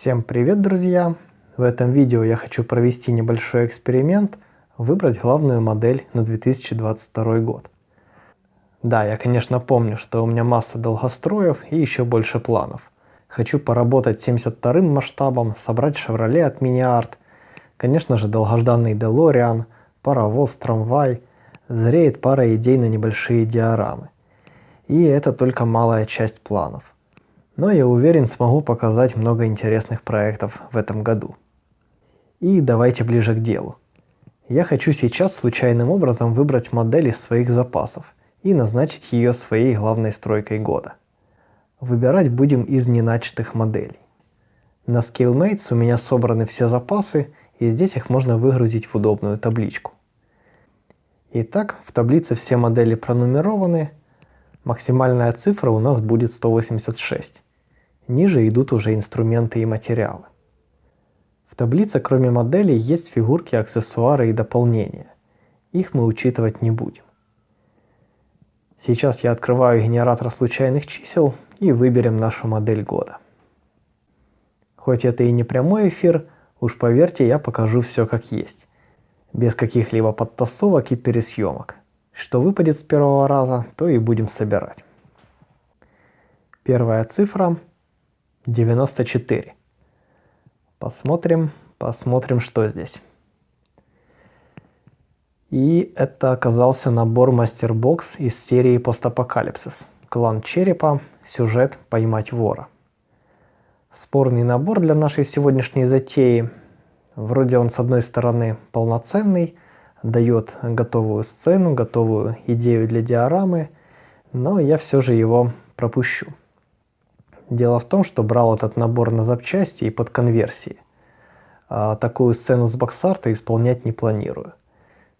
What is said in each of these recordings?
Всем привет, друзья! В этом видео я хочу провести небольшой эксперимент, выбрать главную модель на 2022 год. Да, я конечно помню, что у меня масса долгостроев и еще больше планов. Хочу поработать 72-м масштабом, собрать Chevrolet от Mini-Art, конечно же долгожданный DeLorean, паровоз, трамвай, зреет пара идей на небольшие диорамы. И это только малая часть планов. Но я уверен, смогу показать много интересных проектов в этом году. И давайте ближе к делу. Я хочу сейчас случайным образом выбрать модель из своих запасов и назначить ее своей главной стройкой года. Выбирать будем из неначатых моделей. На ScaleMates у меня собраны все запасы, и здесь их можно выгрузить в удобную табличку. Итак, в таблице все модели пронумерованы. Максимальная цифра у нас будет 186. Ниже идут уже инструменты и материалы. В таблице кроме моделей есть фигурки, аксессуары и дополнения. Их мы учитывать не будем. Сейчас я открываю генератор случайных чисел и выберем нашу модель года. Хоть это и не прямой эфир, уж поверьте, я покажу все как есть. Без каких-либо подтасовок и пересъемок. Что выпадет с первого раза, то и будем собирать. Первая цифра 94. Посмотрим, что здесь. И это оказался набор MasterBox из серии Постапокалипсис. Клан Черепа, сюжет «Поймать вора». Спорный набор для нашей сегодняшней затеи. Вроде он с одной стороны полноценный, дает готовую сцену, готовую идею для диорамы, но я все же его пропущу. Дело в том, что брал этот набор на запчасти и под конверсии. А такую сцену с боксарта исполнять не планирую.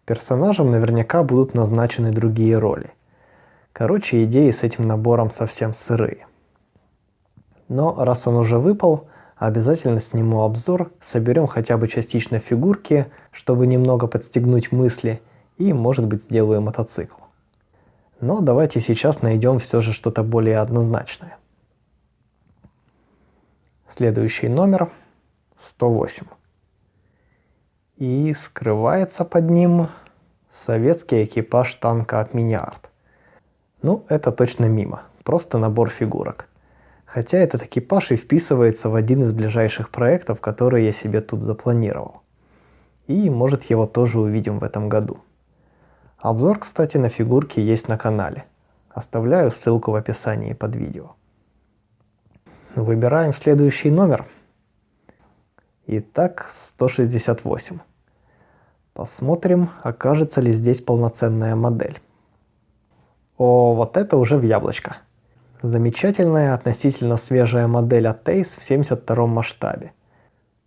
Персонажам наверняка будут назначены другие роли. Короче, идеи с этим набором совсем сырые. Но раз он уже выпал, обязательно сниму обзор, соберем хотя бы частично фигурки, чтобы немного подстегнуть мысли, и, может быть, сделаю мотоцикл. Но давайте сейчас найдем все же что-то более однозначное. Следующий номер 108. И скрывается под ним советский экипаж танка от Mini-Art. Ну, это точно мимо, просто набор фигурок. Хотя этот экипаж и вписывается в один из ближайших проектов, которые я себе тут запланировал. И, может, его тоже увидим в этом году. Обзор, кстати, на фигурки есть на канале. Оставляю ссылку в описании под видео. Выбираем следующий номер. Итак, 168. Посмотрим, окажется ли здесь полноценная модель. О, вот это уже в яблочко. Замечательная, относительно свежая модель от Ace в 72-м масштабе.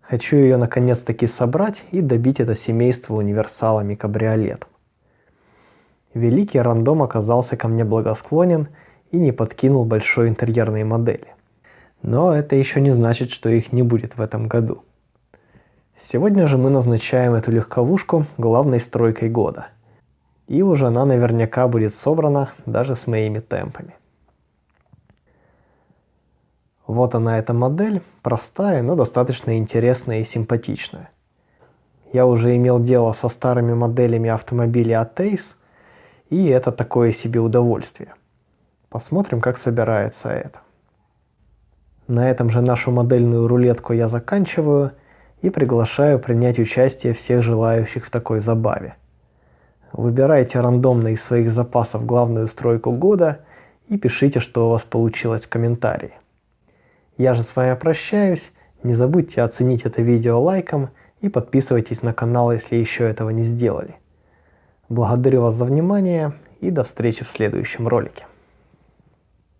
Хочу ее наконец-таки собрать и добить это семейство универсалами кабриолетом. Великий рандом оказался ко мне благосклонен и не подкинул большой интерьерной модели. Но это еще не значит, что их не будет в этом году. Сегодня же мы назначаем эту легковушку главной стройкой года. И уже она наверняка будет собрана даже с моими темпами. Вот она, эта модель, простая, но достаточно интересная и симпатичная. Я уже имел дело со старыми моделями автомобилей от Ace, и это такое себе удовольствие. Посмотрим, как собирается это. На этом же нашу модельную рулетку я заканчиваю и приглашаю принять участие всех желающих в такой забаве. Выбирайте рандомно из своих запасов главную стройку года и пишите, что у вас получилось в комментарии. Я же с вами прощаюсь, не забудьте оценить это видео лайком и подписывайтесь на канал, если еще этого не сделали. Благодарю вас за внимание и до встречи в следующем ролике.